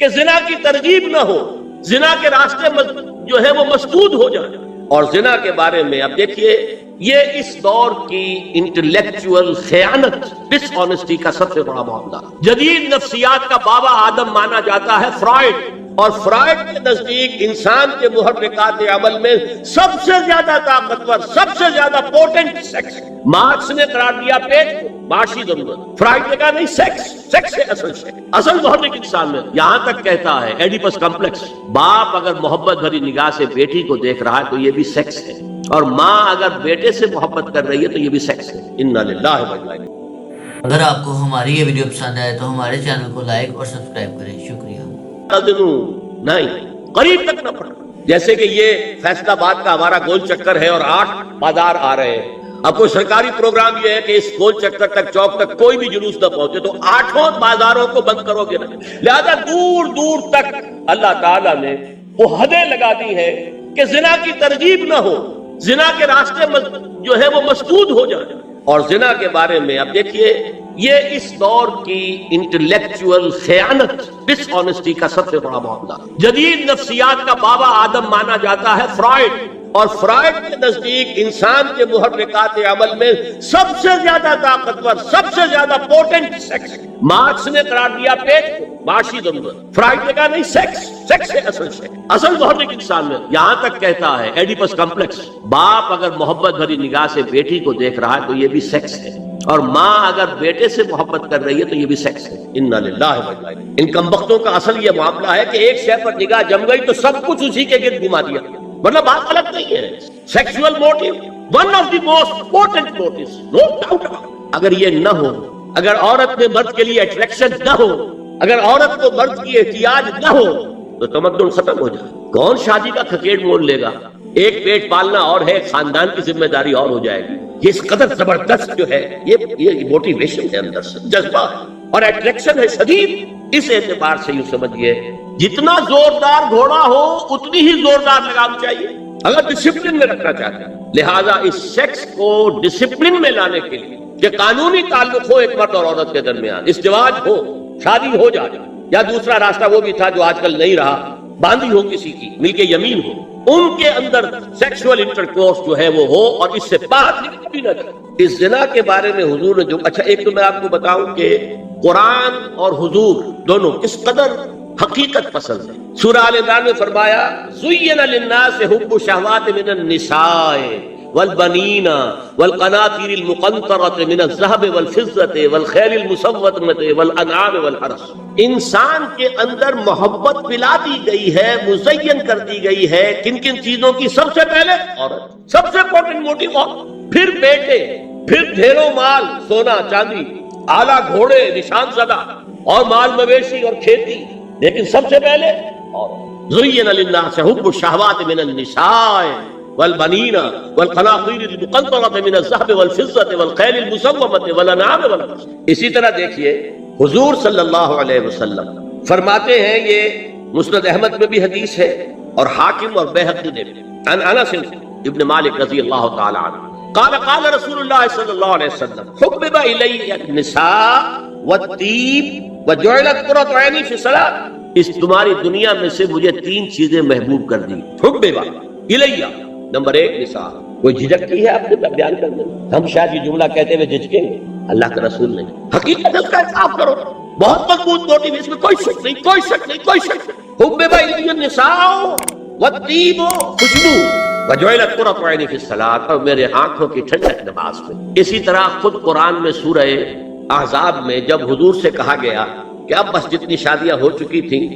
کہ زنا کی ترغیب نہ ہو، زنا کے راستے جو ہے وہ مسدود ہو جائے۔ اور زنا کے بارے میں اب دیکھیے، یہ اس دور کی انٹلیکچوئل خیانت، ڈس آنیسٹی کا سب سے بڑا معاملہ۔ جدید نفسیات کا بابا آدم مانا جاتا ہے فرائڈ، اور فرائڈ کے نزدیک انسان کے محرکات عمل میں سب سے زیادہ طاقتور، سب سے زیادہ پوٹنٹ سیکس۔ مارکس نے قرار دیا پیٹ کو معاشی ضرورت، فرائڈ نے کہا نہیں، سیکس ہے اصل محرک انسان میں۔ یہاں تک کہتا ہے ایڈیپس کمپلیکس، باپ اگر محبت بھری نگاہ سے بیٹی کو دیکھ رہا ہے تو یہ بھی سیکس ہے، اور ماں اگر بیٹے سے محبت کر رہی ہے تو یہ بھی سیکس ہے۔ انا للہ و انا الیہ۔ اگر آپ کو ہماری یہ ویڈیو پسند آئے تو ہمارے چینل کو لائک اور سبسکرائب کریں۔ شکریہ۔ نہیں، قریب تک نہ پڑا، جیسے کہ یہ فیصلہ آباد کا ہمارا گول چکر ہے اور 8 بازار آ رہے ہیں۔ اب کوئی سرکاری پروگرام یہ ہے کہ اس گول چکر تک، چوک تک کوئی بھی جلوس نہ پہنچے، تو 8 بازاروں کو بند کرو گے نا۔ لہذا دور دور تک اللہ تعالیٰ نے وہ حدیں لگا دی ہے کہ زنا کی ترغیب نہ ہو، زنا کے راستے جو ہے وہ مسدود ہو جائے۔ اور زنا کے بارے میں اب دیکھیے، یہ اس دور کی انٹلیکچوئل خیانت، ڈس آنیسٹی کا سب سے بڑا معاملہ۔ جدید نفسیات کا بابا آدم مانا جاتا ہے فرائڈ، اور فرائڈ کے نزدیک انسان کے محرکات عمل میں سب سے زیادہ طاقتور، سب سے زیادہ پوٹنٹ سیکس۔ مارکس نے قرار دیا پیٹ کو معاشی ضرورت، فرائڈ نے کہا نہیں، سیکس ہے اصل محرک انسان میں۔ یہاں تک کہتا ہے ایڈیپس کمپلیکس، باپ اگر محبت بھری نگاہ سے بیٹی کو دیکھ رہا ہے تو یہ بھی سیکس ہے، اور ماں اگر بیٹے سے محبت کر رہی ہے تو یہ بھی سیکس ہے۔ انا للہ و انا الیہ۔ ان کمبختوں کا اصل یہ معاملہ ہے کہ ایک شے پر نگاہ جم گئی تو سب کچھ اسی کے گرد گھما دیا، مطلب بات غلط نہیں ہے۔ Sexual motive one of the most important motives, no doubt. اگر یہ نہ ہو، اگر عورت میں مرد کے لیے اٹریکشن نہ ہو، اگر عورت کو مرد کی احتیاج نہ ہو تو تمدن ختم ہو جائے۔ کون شادی کا کھکیڑ مول لے گا؟ ایک پیٹ پالنا اور ہے، خاندان کی ذمہ داری اور ہو جائے گی۔ یہ اس قدر زبردست جو ہے، یہ موٹیویشن ہے، اندر سے جذبہ ہے اور اٹریکشن ہے شدید۔ اس اعتبار سے یوں سمجھیے، جتنا زوردار گھوڑا ہو اتنی ہی زوردار لگام چاہیے اگر ڈسپلن میں رکھنا چاہتے ہیں۔ لہذا اس سیکس کو ڈسپلن میں لانے کے لیے کہ قانونی تعلق ہو ایک مرد اور عورت کے درمیان، ازدواج ہو، شادی ہو جائے، یا دوسرا راستہ وہ بھی تھا جو آج کل نہیں رہا، باندھی ہو کسی کی، مل کے یمین ہو، ان کے اندر سیکسول انٹرکورس جو ہے وہ ہو، اور اس سے باہر نکل بھی نہ جائے۔ اس زنا کے بارے میں حضور نے جو، اچھا ایک تو میں آپ کو بتاؤں کہ قرآن اور حضور دونوں کس قدر حقیقت پسند ہے۔ سورہ آل عمران میں فرمایا زُيِّنَ لِلنَّاسِ حُبُّ الشَّهَوَاتِ مِنَ النِّسَاءِ وَالْبَنِينَ وَالْقَنَاطِيرِ الْمُقَنطَرَةِ مِنَ الذَّهَبِ وَالْفِضَّةِ وَالْخَيْلِ الْمُسَوَّمَةِ وَالْأَنْعَامِ وَالْحَرْثِ۔ انسان کے اندر محبت پلا دی گئی ہے، مزین کر دی گئی ہے، کن کن چیزوں کی؟ سب سے پہلے عورت، سب سے امپورٹنٹ موٹیو عورت، پھر بیٹے، پھر ڈھیروں مال، سونا چاندی، اعلیٰ گھوڑے، نشان زدہ، اور مال مویشی اور کھیتی، لیکن سب سے پہلے عورت۔ زُيِّنَ لِلنَّاسِ حُبُّ الشَّهَوَاتِ مِنَ النِّسَاءِ والبنين والقناطير المقنطرة من الذهب والفضة والخيل المسومة والأنعام والحرث۔ اسی طرح دیکھیے حضور صلی اللہ علیہ وسلم فرماتے ہیں، یہ مسند احمد میں بھی حدیث ہے اور حاکم اور بیہقی نے بھی، عن انس ابن مالک رضی اللہ تعالی عنہ قال قال رسول اللہ صلی اللہ علیہ وسلم حبب الی النساء والطیب وجعلت قرۃ عینی فی الصلاۃ۔ اس تمہاری دنیا میں سے مجھے 3 چیزیں محبوب کر دی۔ حبب الی، نمبر 1 نساء۔ کوئی جھجک کی ہے آپ نے بیان کرنے میں؟ ہم شاید یہ جملہ کہتے ہوئے جھجکیں گے، اللہ کے رسول نے حقیقت اس کا احساس کرو، بہت مضبوط موٹیو، اس میں کوئی شک نہیں، کوئی شک نہیں، کوئی شک نہیں۔ حبب الی النساء والطیب، خوشبو، وجعلت قرۃ عینی فی الصلاۃ، اور میرے آنکھوں کی ٹھنڈک نماز میں۔ اسی طرح خود قرآن میں سورہ احزاب میں جب حضور سے کہا گیا کہ اب بس جتنی شادیاں ہو چکی تھیں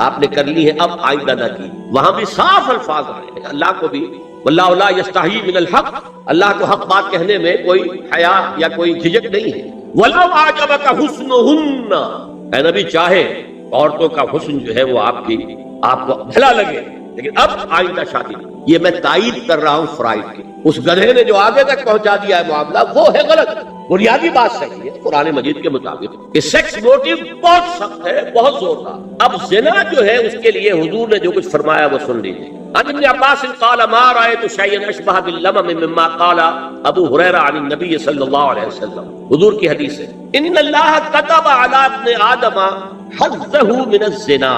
آپ نے کر لی ہے، اب آئندہ نہ کی، وہاں بھی صاف الفاظ آئے ہیں، اللہ کو بھی واللہ لا یستحیی من الحق، اللہ کو حق بات کہنے میں کوئی حیا یا کوئی جھجک نہیں ہے۔ وَلَوْ أَعْجَبَكَ حُسْنُهُنَّ، اے نبی چاہے عورتوں کا حسن جو ہے وہ آپ کو بھلا لگے، لیکن اب آئندہ شادی نہیں۔ یہ میں تائید کر رہا ہوں فرائض کی۔ اس گدھے نے جو آگے تک پہنچا دیا ہے معاملہ وہ ہے غلط، بنیادی بات صحیح ہے قرآن مجید کے مطابق کہ سیکس موٹیو بہت سخت ہے، بہت زوردار۔ اب زنا جو ہے اس کے لیے حضور نے جو کچھ فرمایا وہ سن لیجیے۔ عن ابن عباس قال ما رأيت شيئا اشبه باللمم مما قال ابو هريرة عن النبي صلی اللہ علیہ وسلم۔ حضور کی حدیث ہے ان اللہ كتب على ابن آدم حظه من الزنا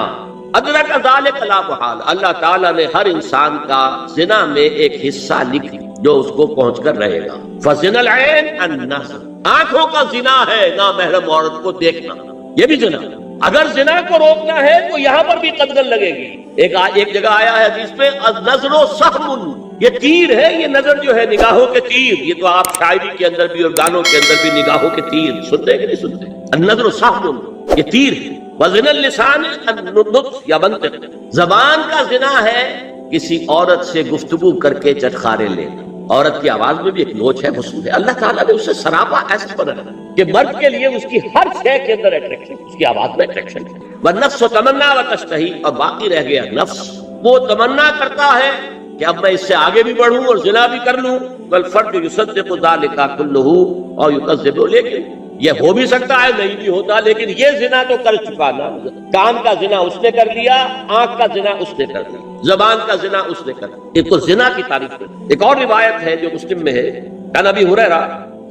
ادرک ذلك لا محال۔ اللہ تعالیٰ نے ہر انسان کا زنا میں ایک حصہ لکھ جو اس کو پہنچ کر رہے گا۔ فزنا العین النظر، آنکھوں کا زنا ہے نامحرم عورت کو دیکھنا، یہ بھی زنا۔ اگر زنا کو روکنا ہے تو یہاں پر بھی قدغن لگے گی۔ ایک جگہ آیا ہے حدیث میں النظر سهم، یہ تیر ہے، یہ نظر جو ہے نگاہوں کے تیر۔ یہ تو آپ شاعری کے اندر بھی اور گانوں کے اندر بھی نگاہوں کے تیر سنتے ہیں کہ نہیں سنتے؟ النظر سهم، یہ تیر ہے۔ وزنا اللسان النطق یا منطق، زبان کا زنا ہے کسی عورت سے گفتگو کر کے چٹخارے لینا۔ عورت کی آواز میں بھی ایک نوچ ہے، حسن ہے۔ اللہ تعالیٰ نے اسے سراپا ایسا بنایا کہ مرد کے لیے اس کی ہر شے کے اندر اٹریکشن، اس کی آواز میں اٹریکشن ہے۔ والنفس تمنا وتشتہی، اور باقی رہ گیا نفس، وہ تمنا کرتا ہے کہ اب میں اس سے آگے بھی بڑھوں اور زنا بھی کر لوں۔ والفرد یصدق ذلک کلہ اور یکذب، لیکن یہ ہو بھی سکتا ہے نہیں بھی ہوتا، لیکن یہ زنا تو کر چکا نا۔ کان کا زنا اس نے کر لیا، آنکھ کا زنا اس نے کر لیا، زبان کا زنا اس نے کر لیا۔ ایک تو زنا کی تعریف ہے۔ ایک اور روایت ہے جو مسلم میں ہے، عن ابی ہریرہ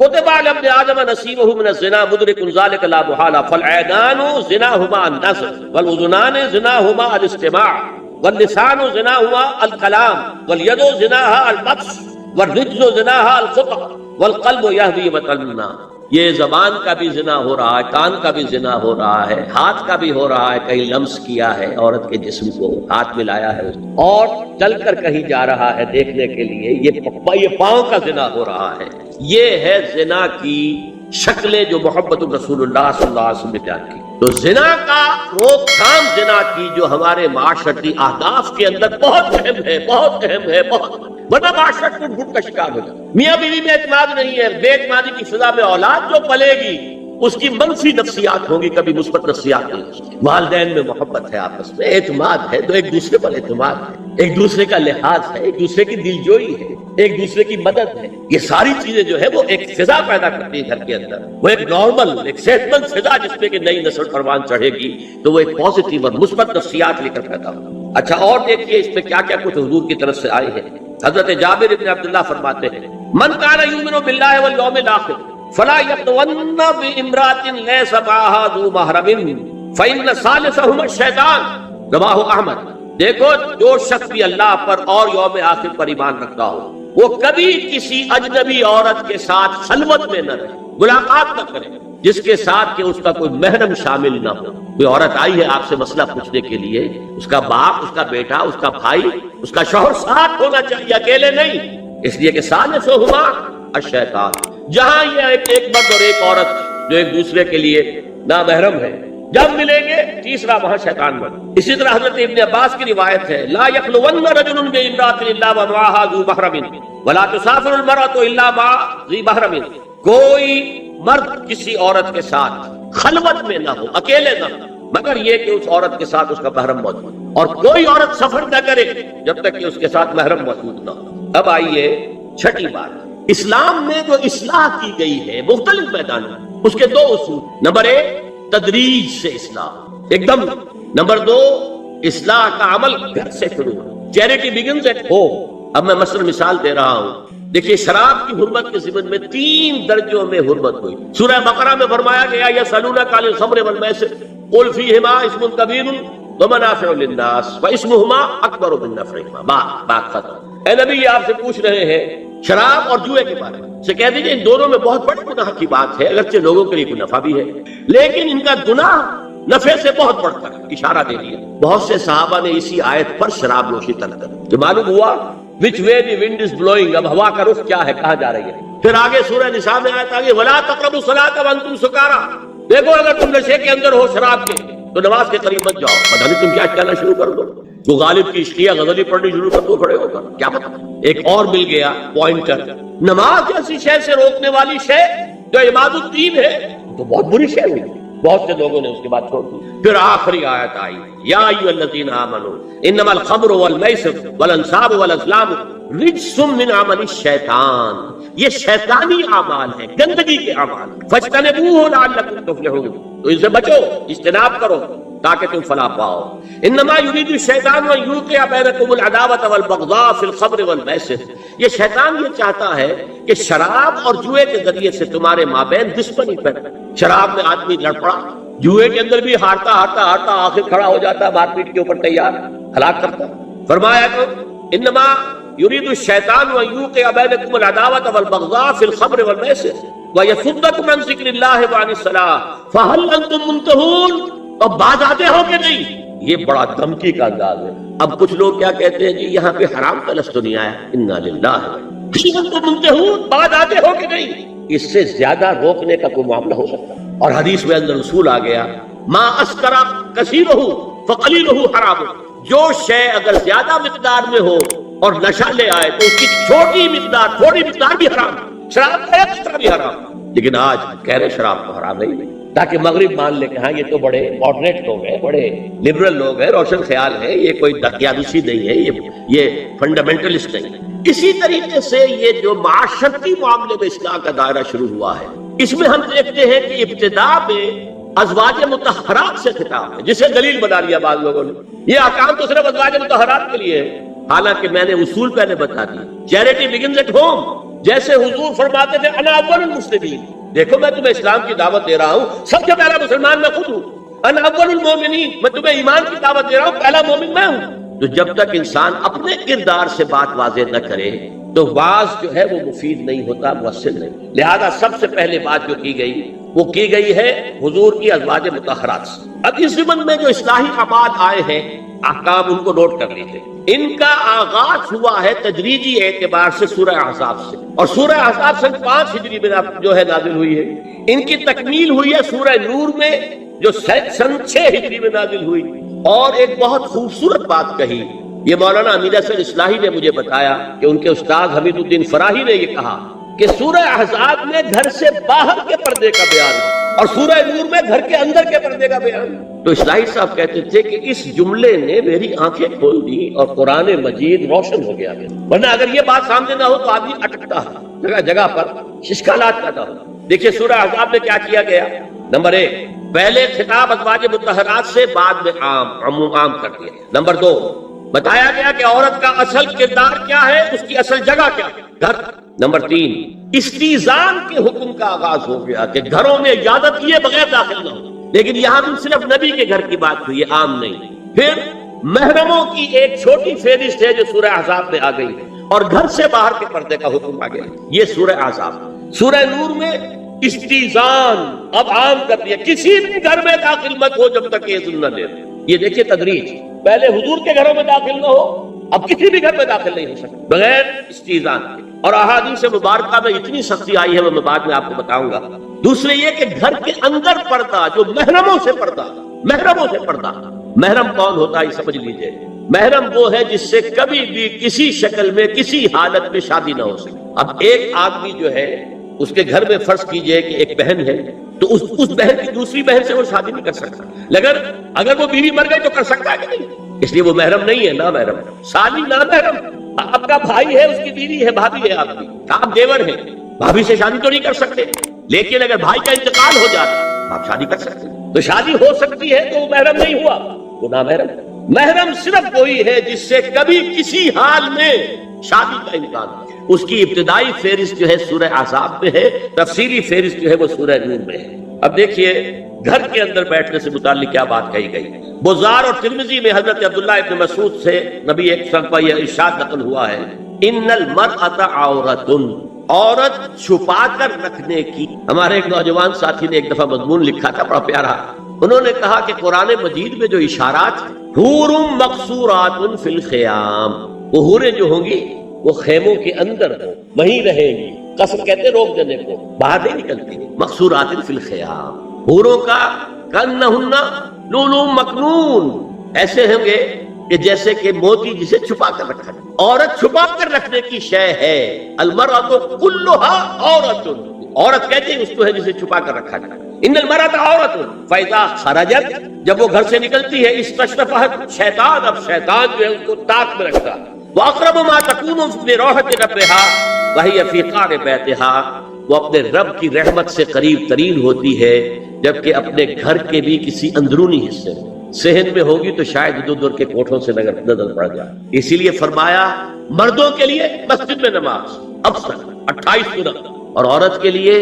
کتب علی ابن آدم نصیبہ من الزنا مدرک ذلک لا محالہ فالعینان زناہما النظر والاذنان زناہما الاستماع واللسان زناہما الکلام والید زناہا البطش والرجل زناہا الخطأ والقلب یہوی وطنا۔ یہ زبان کا بھی زنا ہو رہا ہے، کان کا بھی زنا ہو رہا ہے، ہاتھ کا بھی ہو رہا ہے، کہیں لمس کیا ہے عورت کے جسم کو، ہاتھ ملایا ہے اور چل کر کہیں جا رہا ہے دیکھنے کے لیے، یہ پاؤں کا زنا ہو رہا ہے۔ یہ ہے زنا کی شکلیں جو محمد رسول اللہ صلی اللہ علیہ وسلم نے بیان کی۔ تو زنا کا روک تھام، زنا کی جو ہمارے معاشرتی اہداف کے اندر بہت اہم ہے، بہت اہم ہے، بہت، ورنہ معاشرت ٹوٹ پھوٹ کا شکار ہو جائے۔ میاں بیوی میں اعتماد نہیں ہے، بے اعتمادی کی فضا میں اولاد جو پلے گی اس کی منفی نفسیات ہوں گی، کبھی مثبت نفسیات نہیں ہوگی۔ والدین میں محبت ہے، آپس میں اعتماد ہے تو ایک دوسرے پر اعتماد ہے، ایک دوسرے کا لحاظ ہے، ایک دوسرے کی دلجوئی ہے، ایک دوسرے کی مدد ہے۔ یہ ساری چیزیں جو ہے وہ ایک فضا پیدا کرتی ہے گھر کے اندر، وہ ایک نارمل، ایک صحت مند فضا جس میں کہ نئی نسل پروان چڑھے گی تو وہ ایک پازیٹیو اور مثبت نفسیات لے کر پیدا ہوگا۔ اچھا اور دیکھیے اس میں کیا کیا کچھ حضور کی طرف سے آئے ہیں۔ حضرت جابر بن عبداللہ فرماتے ہیں من کان یؤمن باللہ والیوم الاخر فلا یخلون بامرأة لیس معها ذو محرم فإن ثالثهما الشیطان، رواه احمد۔ دیکھو جو شخص بھی اللہ پر اور یوم آخر پر ایمان رکھتا ہو وہ کبھی کسی اجنبی عورت کے ساتھ خلوت میں نہ رہے، ملاقات نہ کرے جس کے ساتھ کہ اس کا کوئی محرم شامل نہ ہو۔ کوئی عورت آئی ہے آپ سے مسئلہ پوچھنے کے لیے، اس کا باپ، اس کا بیٹا، اس کا بھائی، اس کا شوہر ساتھ ہونا چاہیے، اکیلے نہیں، اس لیے کہ ثالثہما الشیطان۔ جہاں یہ ایک مرد اور ایک عورت جو ایک دوسرے کے لیے نامحرم ہے جب ملیں گے تیسرا وہاں شیطان بن۔ اسی طرح حضرت ابن عباس کی روایت ہے لا یخلون رجل بامرأة الا ومعها ذو محرم ولا تسافر المرأة الا مع ذی محرم۔ کوئی مرد کسی عورت کے ساتھ خلوت میں نہ ہو، اکیلے نہ ہو، مگر یہ کہ اس عورت کے ساتھ اس کا محرم موجود ہو، اور کوئی عورت سفر نہ کرے جب تک کہ اس کے ساتھ محرم موجود نہ ہو۔ اب آئیے چھٹی بات، اسلام میں جو اصلاح کی گئی ہے مختلف میدانوں میں، اس کے دو اصول، نمبر ایک تدریج سے اصلاح ایک دم، نمبر دو اصلاح کا عمل گھر سے شروع ہو، چیریٹی بگنز ایٹ ہوم۔ اب میں مثلا مثال دے رہا ہوں، دیکھیے شراب کی حرمت کے ضمن میں 3 درجوں میں حرمت ہوئی۔ سورہ بقرہ میں فرمایا گیا یسألونک عن الخمر والمیسر قل فیہما اسم کبیر ومنافع للناس واسمہما اکبر من نفعہما۔ بات ختم۔ اے نبی آپ سے پوچھ رہے ہیں شراب اور جوئے کے بارے میں، سے کہہ دیجئے ان دونوں میں بہت بڑے گناہ کی بات ہے، اگرچہ لوگوں کے لیے کوئی نفع بھی ہے لیکن ان کا گناہ نفع سے بہت بڑھ کر اشارہ دے دیا۔ بہت سے صحابہ نے اسی آیت پر شراب نوشی ترک کر جو معلوم ہوا which way the wind is blowing، اب ہوا کا رخ کیا ہے، کہاں جا رہی ہے۔ پھر آگے سورہ نساء میں آیت آگے ولا تقربوا الصلاۃ وانتم سکارى، دیکھو اگر تم نشے کے اندر ہو شراب کے تو نماز کے قریب مت جاؤ، پتہ نہیں تم کیا کہنا شروع کر دو، تو غالب کی عشقیہ غزلی پڑھنی شروع کر دو کھڑے ہو کر، کیا پتہ۔ ایک اور مل گیا پوائنٹر، نماز جیسی شے سے روکنے والی شے جو عماد الدین ہے تو بہت بری شے ہوئی۔ بہت سے لوگوں نے اس کے بعد چھوڑ دی. پھر آخری آیت آئی یا ایھا آمنو انما الخمر والمیسر والانصاب والازلام رجس من عمل الشیطان، یہ شیطانی اعمال ہیں، گندگی کے اعمال. فاجتنبوہ لعلکم تفلحون، تو ان سے بچو، اجتناب کرو تاکہ تم فلاح پاؤ. انما یرید الشیطان ان یوقع بینکم العداوۃ والبغضاء فی الخمر والمیسر، یہ شیطان یہ چاہتا ہے کہ شراب اور جوئے کے ذریعے سے تمہارے مابین دشمنی پیدا. شراب میں آدمی لڑ پڑا، جوئے کے اندر بھی ہارتا ہارتا ہارتا آخر کھڑا ہو جاتا ہے، مار پیٹ کے اوپر تیار، ہلاک کرتا. فرمایا کہ انما یرید الشیطان ان یوقع بینکم العداوۃ والبغضاء فی الخمر والمیسر ویصدکم عن ذکر اللہ وعن الصلاۃ فہل انتم منتہون، اور باز آتے ہو کہ نہیں. یہ بڑا دھمکی کا انداز ہے. اب کچھ لوگ کیا کہتے ہیں جی یہاں پہ حرام کا لفظ تو نہیں آیا، انا للہ فہل انتم منتہون، باز آتے ہو کہ نہیں. اس سے زیادہ روکنے کا کوئی معاملہ ہو سکتا ہے. اور حدیث میں اندر رسول آ گیا ما اسکر کثیرہ فقلیلہ حرام، جو شے اگر زیادہ مقدار میں ہو اور نشہ لے آئے تو اس کی چھوٹی مقدار بھی حرام. شراب کا ایک قطرہ بھی حرام. لیکن آج کہہ رہے شراب تو حرام نہیں، تاکہ مغرب مان لے کہ ہاں یہ تو بڑے ماڈریٹ لوگ ہیں، بڑے لبرل لوگ ہیں، روشن خیال ہے، یہ کوئی دقیانوسی نہیں ہے، یہ فنڈامنٹلسٹ نہیں ہے. اسی طریقے سے یہ جو معاشرتی معاملے میں اصلاح کا دائرہ شروع ہوا ہے، اس میں ہم دیکھتے ہیں کہ ابتدا میں ازواج مطہرات سے خطاب ہے، جسے دلیل بنا لیا بعض لوگوں نے. یہ احکام تو صرف ازواج مطہرات کے لیے ہے، حالانکہ میں نے اصول پہلے بتا دی. چیریٹی بگنز ایٹ ہوم، جیسے حضور فرماتے تھے انا اول المسلمین، دیکھو میں تمہیں اسلام کی دعوت دے رہا ہوں، سب سے پہلا مسلمان میں خود ہوں. انا اول المومنین، میں تمہیں ایمان کی دعوت دے رہا ہوں، پہلا مومن میں ہوں. تو جب تک انسان اپنے کردار سے بات واضح نہ کرے تو واز جو ہے وہ مفید نہیں ہوتا، مؤثر نہیں. لہذا سب سے پہلے بات جو کی گئی وہ کی گئی ہے حضور کی ازواج مطہرات سے. اب اس ضمن میں جو اصلاحی اعمال آئے ہیں، احکام ان کو نوٹ کر لیجیے. ان کا آغاز ہوا ہے تدریجی اعتبار سے سورہ احزاب سے، اور سورہ احزاب سن 5 ہجری میں جو ہے نازل ہوئی ہے. ان کی تکمیل ہوئی ہے سورہ نور میں جو سن 6 ہجری میں نازل ہوئی. اور ایک بہت خوبصورت بات کہی، یہ مولانا امیر حسن اصلاحی نے مجھے بتایا کہ ان کے استاد حمید الدین فراہی نے یہ کہا کہ سورہ احزاب میں گھر سے باہر کے پردے کا بیان ہے اور سورہ نور میں گھر کے اندر کے پردے کا بیان. تو اصلاحی صاحب کہتے تھے کہ اس جملے نے میری آنکھیں کھول دی اور قرآن مجید روشن ہو گیا. ورنہ اگر یہ بات سامنے نہ ہو تو آدمی اٹکتا ہے، جگہ جگہ پر اشکالات پیدا ہو. دیکھیے سورہ احزاب میں کیا کیا گیا. نمبر 1، پہلے خطاب ازواج مطہرات سے، بعد میں عام کر دیا. نمبر 2، بتایا گیا کہ عورت کا اصل کردار کیا ہے، اس کی اصل جگہ کیا ہے، گھر. نمبر 3، استیزان کے حکم کا آغاز ہو گیا کہ گھروں میں اجازت لیے بغیر داخل نہ ہو. لیکن یہاں بھی صرف نبی کے گھر کی بات ہوئی ہے، عام نہیں. پھر محرموں کی ایک چھوٹی فہرست ہے جو سورہ احزاب میں آ گئی ہے، اور گھر سے باہر کے پردے کا حکم آ گیا. یہ سورہ احزاب. سورہ نور میں استیزان اب عام کر دیا، کسی بھی گھر میں داخل مت ہو جب تک اذن نہ دے. یہ دیکھیے تدریج، پہلے حضور کے گھروں میں داخل نہ ہو، اب کسی بھی گھر میں داخل نہیں ہو سکتا بغیر استیزان کے. اور احادیث مبارکہ میں اتنی سختی آئی ہے، میں بعد میں آپ کو بتاؤں گا. دوسرے یہ کہ گھر کے اندر پردہ، جو محرموں سے پردہ. محرم کون ہوتا ہے یہ سمجھ لیجئے. محرم وہ ہے جس سے کبھی بھی کسی شکل میں کسی حالت میں شادی نہ ہو سکے. اب ایک آدمی جو ہے اس کے گھر میں فرض کیجئے کہ ایک بہن ہے، تو اس بہن کی دوسری بہن سے وہ شادی نہیں کر سکتا. اگر وہ بیوی مر گئی تو کر سکتا ہے کہ نہیں؟ اس لیے وہ محرم نہیں ہے، نہ محرم. سالی نہ محرم، آپ کا بھائی ہے، اس کی بیوی ہے، بھابھی ہے آپ کی، آپ دیور ہیں، بھابھی سے شادی تو نہیں کر سکتے. لیکن اگر بھائی کا انتقال ہو جاتا آپ شادی کر سکتے. تو شادی ہو سکتی ہے تو وہ محرم نہیں ہوا، وہ نہ محرم. محرم صرف وہی ہے جس سے کبھی کسی حال میں شادی کا امکان ہو. اس کی ابتدائی فہرست جو ہے سورہ احزاب میں ہے، تفصیلی فہرست جو ہے وہ سورہ نور میں ہے. اب دیکھیے گھر کے اندر بیٹھنے سے متعلق کیا بات کہی گئی. بزار اور ترمذی میں حضرت عبداللہ ابن مسعود سے نبی ایک صلی یہ ارشاد نقل ہوا ہے، ان المرأۃ عورۃ، عورت چھپا کر رکھنے کی. ہمارے ایک نوجوان ساتھی نے ایک دفعہ مضمون لکھا تھا بڑا پیارا. انہوں نے کہا کہ قرآن مجید میں جو اشارات ہیں، حور مقصورات فی الخیام، وہ حوریں جو ہوں گی وہ خیموں کے اندر ہوں، وہیں رہیں گی. قصر کہتے ہیں روک دینے کو، باہر نہیں نکلتی. مقصورات فی الخیام، حوروں کا کانہن لؤلؤ مکنون، ایسے ہوں گے کہ جیسے کہ موتی جسے چھپا کر رکھا ہے. عورت چھپا کر رکھنے کی شے ہے. المرأۃ کلھا عورۃ، عورت کہتے ہیں اس کو ہے جسے چھپا کر رکھا جائے. ان المرأۃ عورت فاذا خرجت، جب وہ گھر سے نکلتی ہے استشرفت شیطان، اب شیطان جو ہے اس کو طاق میں رکھتا. واقرب ما تکون فی روحۃ ربھا وہی فی قعر بیتھا، وہ اپنے رب کی رحمت سے قریب ترین ہوتی ہے جبکہ اپنے گھر کے بھی کسی اندرونی حصے میں. صحن میں ہوگی تو شاید ادھر ادھر کے کوٹھوں سے نظر پڑ جائے. اسی لیے فرمایا مردوں کے لیے مسجد میں نماز افضل 28 سنت، اور عورت کے لیے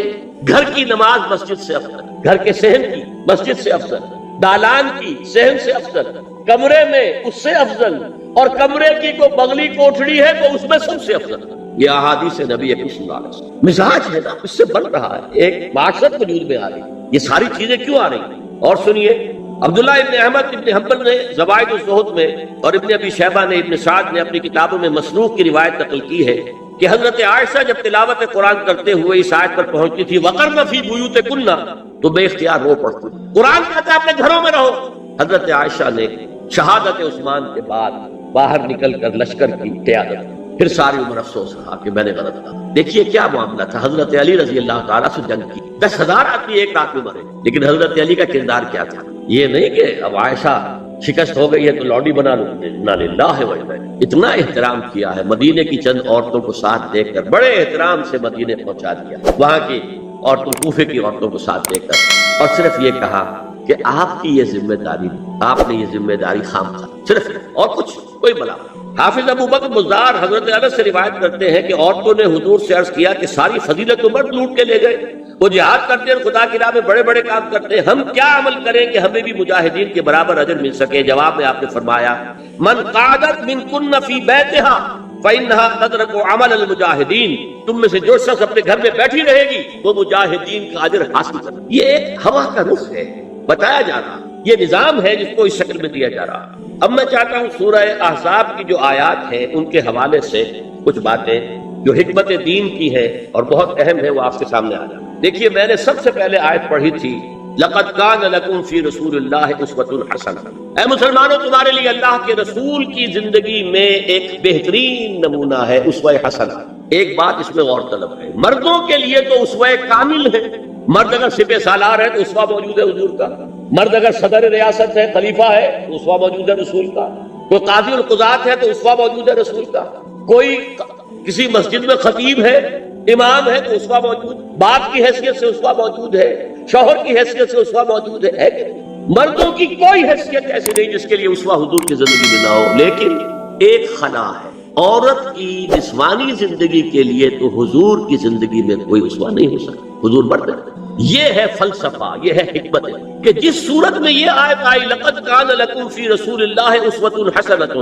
گھر کی نماز مسجد سے افضل، گھر کے صحن کی مسجد سے افضل، دالان کی صحن سے افضل، کمرے میں اس سے افضل، اور کمرے کی کوئی بغلی کوٹھڑی ہے تو اس میں سب سے افضل. یہ احادیث نبی اکرم صلی اللہ علیہ وسلم. مزاج ہے نا، اس سے بن رہا ہے، ایک معاشرت وجود میں آ رہی ہے. یہ ساری چیزیں کیوں آ رہی ہیں؟ اور سنیے، عبداللہ ابن احمد ابن حنبل نے زوائد الزہد میں اور ابن ابی شیبہ نے، ابن سعد نے اپنی کتابوں میں مسروق کی روایت نقل کی ہے کہ حضرت عائشہ جب تلاوت قرآن کرتے ہوئے اس آیت پر پہنچتی تھی وَقَرْنَ فِي بُيُوتِكُنَّ، تو بے اختیار رو پڑتی. قرآن کہتا ہے اپنے گھروں میں رہو. حضرت عائشہ نے شہادت عثمان کے بعد باہر نکل کر لشکر کی قیادت، پھر ساری عمر افسوس رہا کہ میں نے غلط کہا. دیکھیے کیا معاملہ تھا. حضرت علی رضی اللہ تعالیٰ سے جنگ کی، 10,000 آدمی ایک رات میں مرے، لیکن حضرت علی کا کردار کیا تھا؟ یہ نہیں کہ اب عائشہ شکست ہو گئی ہے تو لوڈی بنا لو. انا للہ و انا الیہ. اتنا احترام کیا ہے، مدینے کی چند عورتوں کو ساتھ دے کر بڑے احترام سے مدینے پہنچا دیا، وہاں کی عورتوں، کوفے کی عورتوں کو ساتھ دے کر، اور صرف یہ کہا کہ آپ کی یہ ذمہ داری، آپ نے یہ ذمہ داری خام کھا، صرف اور کچھ کوئی بلا. حافظ ابو بکر بزار حضرت انس سے روایت کرتے ہیں کہ عورتوں نے حضور سے عرض کیا کہ ساری فضیلت تو مرد لوٹ کے لے گئے، وہ جہاد کرتے ہیں، خدا کی راہ میں بڑے بڑے کام کرتے ہیں، ہم کیا عمل کریں کہ ہمیں بھی مجاہدین کے برابر اجر مل سکے؟ جواب میں آپ نے فرمایا من قعدت منکن فی بیتہا فإنہا تدرک عمل المجاہدین، تم میں سے جو شخص اپنے گھر میں بیٹھی رہے گی وہ مجاہدین کا اجر حاصل کرے. یہ ایک ہوا کا رخ ہے بتایا جا رہا، یہ نظام ہے جس کو اس شکل میں دیا جا رہا. اب میں چاہتا ہوں سورہ احزاب کی جو آیات ہیں ان کے حوالے سے کچھ باتیں جو حکمت دین کی ہیں اور بہت اہم ہے وہ آپ کے سامنے آ جائیں. دیکھیے میں نے سب سے پہلے آیت پڑھی تھی لَقَدْ كَانَ لَكُمْ فِي رَسُولِ اللَّهِ أُسْوَةٌ حَسَنَةٌ. اے مسلمانوں تمہارے لیے اللہ کے رسول کی زندگی میں ایک بہترین نمونہ ہے، اسوہ حسنہ. ایک بات اس میں غور طلب ہے، مردوں کے لیے تو اسوہ کامل ہے. مرد اگر سپہ سالار ہے تو اسوہ موجود ہے حضور کا، مرد اگر صدر ریاست ہے، خلیفہ ہے تو اسوہ موجود ہے رسول کا، کوئی قاضی القضات ہے تو اسوہ موجود ہے رسول کا، کوئی کسی مسجد میں خطیب ہے، امام ہے تو اسوہ موجود، باپ کی حیثیت سے اسوہ موجود ہے، شوہر کی حیثیت سے اسوہ موجود ہے کہ مردوں کی کوئی حیثیت ایسی نہیں جس کے لیے اسوہ حضور کی زندگی میں نہ ہو. لیکن ایک خلا ہے، عورت کی جسمانی زندگی کے لیے تو حضور کی زندگی میں کوئی اسوہ نہیں ہو سکتا، حضور مرد ہے. یہ ہے فلسفہ، یہ ہے حکمت کہ جس صورت میں یہ آیت آئی لقد کان لکم فی رسول اللہ اسوۃ حسنۃ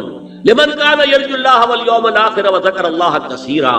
لمن کان یرجو اللہ والیوم الآخر وذکر اللہ کثیرا.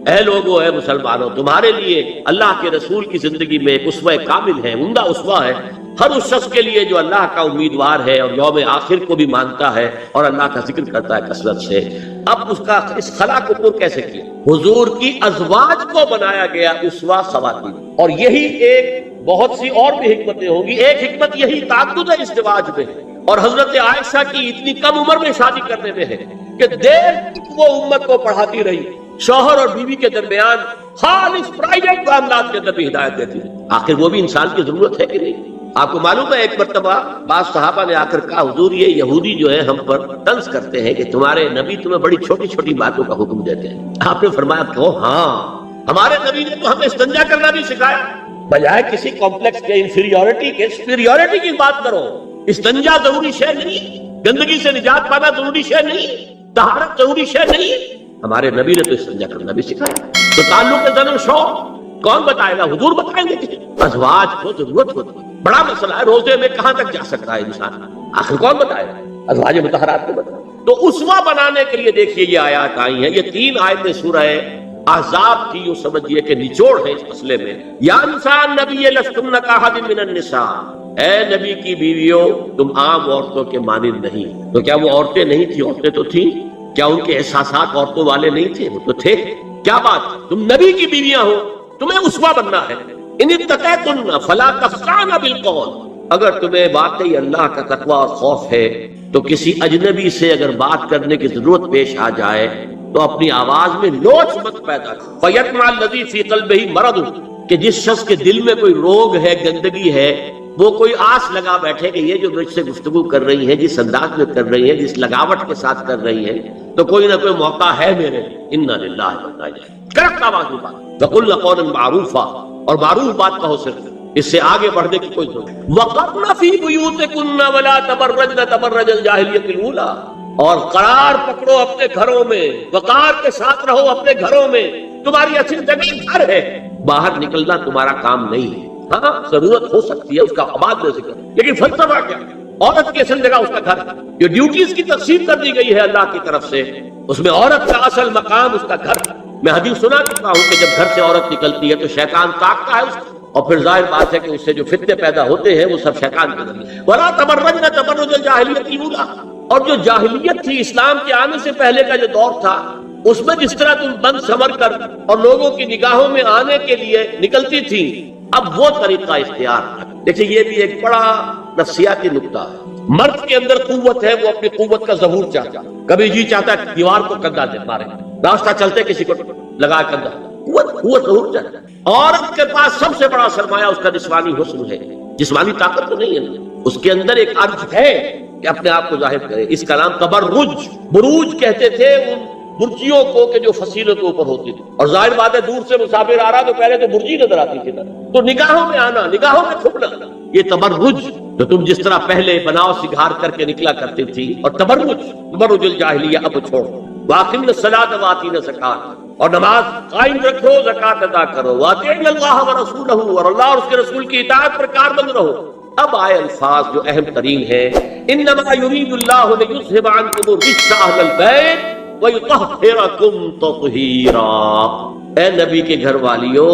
اے لوگو، اے مسلمانوں، تمہارے لیے اللہ کے رسول کی زندگی میں ایک اسوہ کامل ہے، عمدہ اسوہ ہے ہر اس شخص کے لیے جو اللہ کا امیدوار ہے اور یوم آخر کو بھی مانتا ہے اور اللہ کا ذکر کرتا ہے کثرت سے. اب اس کا اس خلا کو پر کیسے کیا؟ حضور کی ازواج کو بنایا گیا اسوہ خواتین. اور یہی ایک بہت سی اور بھی حکمتیں ہوں گی. ایک حکمت یہی تعدد ہے ازدواج میں، اور حضرت عائشہ کی اتنی کم عمر میں شادی کرنے میں ہے کہ دیر تک وہ امت کو پڑھاتی رہی، شوہر اور بیوی کے درمیان خالص پرائیویٹ معاملات کے اندر بھی ہدایت دیتی رہی. آخر وہ بھی انسان کی ضرورت ہے کہ نہیں؟ آپ کو معلوم ہے ایک مرتبہ بعض صحابہ نے آ کر کہا حضور یہ یہودی جو ہے ہم پر طنز کرتے ہیں کہ تمہارے نبی تمہیں بڑی چھوٹی چھوٹی باتوں کا حکم دیتے ہیں. آپ نے فرمایا کہ ہاں، ہمارے نبی نے تو ہمیں استنجا کرنا بھی سکھایا. بجائے کسی کمپلیکس کے انفیریورٹی کے سپیریورٹی کی بات کرو. استنجا ضروری شے نہیں، گندگی سے نجات پانا ضروری شے نہیں، طہارت ضروری شے نہیں. ہمارے نبی نے تو استنجا کرنا بھی سکھایا. تو تعلق زن و شوق کون بتائے گا؟ حضور بتائیں گے کہ ازواج کو ضرورت ہوتی ہے. بڑا مسئلہ ہے، روزے میں کہاں تک جا سکتا ہے انسان؟ آخر کون بتائے گا؟ ازواج مطہرات نے بتایا. تو اسوہ بنانے کے لیے دیکھیے یہ آیات آئی ہیں. یہ 3 آیتیں سورہ احزاب کی یوں سمجھیے کہ نچوڑ ہے اس مسئلے میں. یا انسان نبی لستن کاحد من النساء، اے نبی کی بیویوں تم عام عورتوں کے مانند نہیں. تو کیا وہ عورتیں نہیں تھی؟ عورتیں تو تھیں. کیا ان کے احساسات عورتوں والے نہیں تھے؟ وہ تو تھے. کیا بات، تم نبی کی بیویاں ہو، تمہیں اسوہ بننا ہے. ان اتقیتن فلا تخضعن بالقول، اگر تمہیں واقعی اللہ کا تقوی اور خوف ہے تو کسی اجنبی سے اگر بات کرنے کی ضرورت پیش آ جائے تو اپنی آواز میں لوچ مت پیدا کرو. فیطمع الذی فی قلبہ مرض، کہ جس شخص کے دل میں کوئی روگ ہے، گندگی ہے، وہ کوئی آس لگا بیٹھے کہ یہ جو مجھ سے گفتگو کر رہی ہیں، جس انداز میں کر رہی ہیں، جس لگاوٹ کے ساتھ کر رہی ہیں، تو کوئی نہ کوئی موقع ہے میرے لیے۔ انا للہ و انا الیہ، کڑک آواز میں بات، وقلنا قولا معروفا، اور معروف بات کہو، صرف اس سے آگے بڑھنے کی کوئی ضرورت نہیں۔ وقرن فی بیوتکن ولا تبرجن تبرج الجاہلیۃ الاولی، اور قرار پکڑو اپنے گھروں میں، وقار کے ساتھ رہو اپنے گھروں میں، تمہاری اصل جگہ گھر ہے، باہر نکلنا تمہارا کام نہیں ہے۔ ہاں ضرورت ہو سکتی ہے اس کا بعد میں ذکر، لیکن فلسفہ کیا ہے؟ عورت کی اصل جگہ اس کا گھر ہے۔ جو ڈیوٹیز کی تقسیم کر دی گئی ہے اللہ کی طرف سے، اس میں عورت کا اصل مقام اس کا گھر ہے۔ میں حدیث سنا چکا ہوں کہ جب گھر سے عورت نکلتی ہے تو شیطان تاکتا ہے اس کو، اور پھر ظاہر بات ہے کہ اس سے جو فتنے پیدا ہوتے ہیں وہ سب شیطان کے ذریعے۔ وَلَا تَبَرَّجْنَ تَبَرُّجَ الْجَاهِلِيَّةِ الْأُولَىٰ، اور جو جاہلیت تھی، اسلام کے آنے سے پہلے کا جو دور تھا، اس میں جس طرح تم بند سمر کر اور لوگوں کی نگاہوں میں آنے کے لیے نکلتی تھی، اب وہ طریقہ اختیار کر۔ دیکھیں یہ بھی ایک بڑا نفسیاتی نکتہ ہے۔ مرد کے اندر قوت ہے، وہ اپنی قوت کا ظہور چاہتا ہے، کبھی جی چاہتا ہے کہ دیوار کو کندھا دے مارے، راستہ چلتے کسی کو لگا کندھا، قوت ظہور چاہتا ہے۔ عورت کے پاس سب سے بڑا سرمایہ اس کا جسمانی حسن ہے، جسمانی طاقت تو نہیں ہے، اس کے اندر ایک عرض ہے کہ اپنے آپ کو ظاہر کرے۔ اس کا نام تبرج، بروج کہتے تھے ان برجیوں کو کہ جو فصیلوں کے اوپر ہوتی تھی، اور ظاہر بات ہے دور سے مسافر آ رہا تو پہلے تو برجی نظر آتی تھی نا، تو نگاہوں میں آنا، نگاہوں میں کھپنا، یہ تبرج، تو تم جس طرح پہلے بناؤ سگھار کر کے نکلا کرتی تھی، اور تبرج الجاہلیہ اب چھوڑ۔ وَأَقِمْنَ الصَّلَاةَ وَآتِينَ الزَّكَاةَ، اور نماز قائم رکھو، زکات ادا کرو، وَأَطِیعْنَ اللَّهَ وَرَسُولَهُ، اور اللہ اور اس کے رسول کی اطاعت پر کاربند رہو۔ اب آئے الفاظ جو اہم ترین ہے، انما یرید اللہ لیذھب عنکم الرجس اہل البیت ویطہرکم تطہیرا۔ اے نبی کے گھر والیو،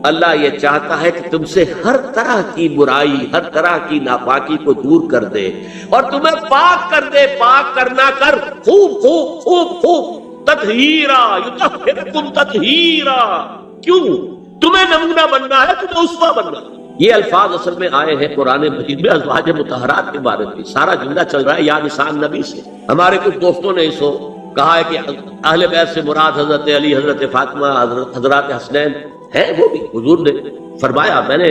اللہ یہ چاہتا ہے کہ تم سے ہر طرح کی برائی، ہر طرح کی ناپاکی کو دور کر دے اور تمہیں پاک کر دے۔ پاک کرنا کر، خوب خوب خوب خوب، تطہیرا، یطہرکم تطہیرا۔ کیوں؟ تمہیں نمونہ بننا ہے، تمہیں اسوہ بننا ہے۔ یہ الفاظ اصل میں آئے ہیں قرآن مجید میں ازواج مطہرات کے بارے میں، سارا جملہ چل رہا ہے یا نساء النبی سے۔ ہمارے کچھ دوستوں نے اسو کہا ہے کہ اہل بیت سے مراد حضرت علی، حضرت فاطمہ، حضرات حسنین ہیں۔ وہ بھی حضور نے فرمایا، میں نے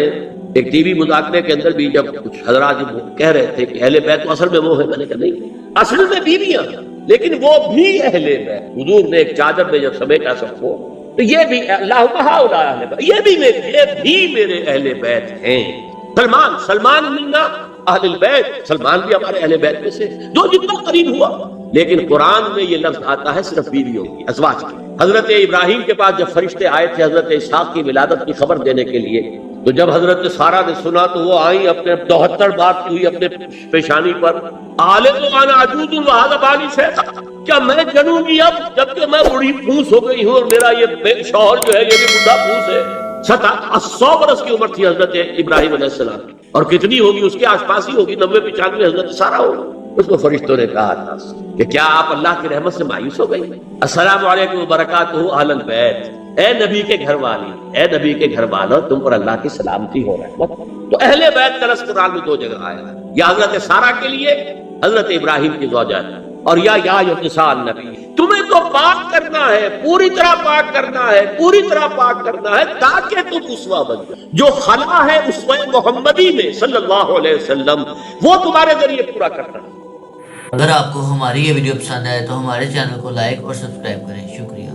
ایک ٹی وی مذاکرے کے اندر بھی جب کچھ حضرات کہہ رہے تھے کہ اہل بیت تو اصل میں وہ ہے، میں نے کہا نہیں، اصل میں بیویاں، لیکن وہ بھی اہل بیت۔ حضور نے ایک چادر میں جب سمیٹا سب کو، تو یہ بھی اللہ کہا اہل بیت، یہ بھی میرے اہل بیت ہیں۔ سلمان منا اہل البیت، سلمان بھی ہمارے اہل بیت میں سے، جو جتنا قریب ہوا۔ لیکن قرآن میں یہ لفظ آتا ہے صرف بیویوں کی، ازواج کی۔ حضرت ابراہیم کے پاس جب فرشتے آئے تھے حضرت اسحاق کی ولادت کی خبر دینے کے لیے، تو جب حضرت سارہ نے سنا تو وہ آئیں، اپنے 72 بار کی ہوئی اپنے پیشانی پر، آلد وانا عجوز وہذا بالی شیخ، کیا میں جنوں گی اب جبکہ میں بوڑھی پھوس ہو گئی ہوں اور میرا یہ شوہر جو ہے یہ بھی بوڑھا پھوس ہے۔ 100 برس کی عمر تھی حضرت ابراہیم علیہ السلام، اور کتنی ہوگی اس کے آس پاس ہی ہوگی، 90-95 حضرت سارہ ہوگی۔ اس کو فرشتوں نے کہا تھا کہ کیا آپ اللہ کی رحمت سے مایوس ہو گئی؟ السلام علیکم وبرکاتہ اہل البیت، اے نبی کے گھر والی، اے نبی کے گھر والوں، تم پر اللہ کی سلامتی ہو رحمت۔ تو اہل بیت کا لفظ قرآن میں 2 جگہ آیا ہے، یا حضرت سارہ کے لیے، حضرت ابراہیم کی زوجہ، اور یا نساء النبی۔ تمہیں تو پاک کرنا ہے، پوری طرح پاک کرنا ہے، پوری طرح پاک کرنا ہے، تاکہ تم اسوہ بن جاؤ۔ جو خلا ہے اسوہ محمدی میں صلی اللہ علیہ وسلم، وہ تمہارے ذریعے پورا کرنا ہے۔ اگر آپ کو ہماری یہ ویڈیو پسند آئے تو ہمارے چینل کو لائک اور سبسکرائب کریں۔ شکریہ۔